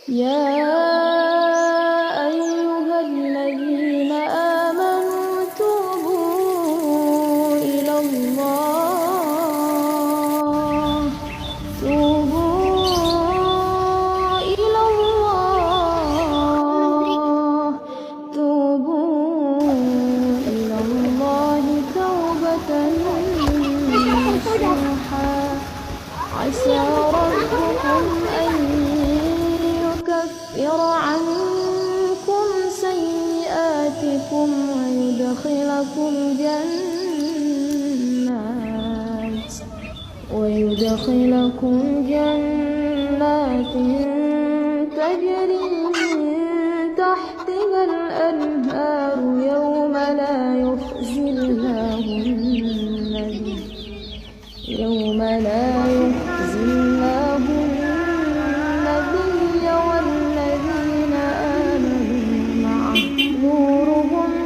يا أيها الذين آمنوا توبوا إلى الله توبوا إلى الله توبوا إلى الله توبة نصوحا عسى ربكم أن يكفر عنكم سيئاتكم ويدخلكم جنات تجري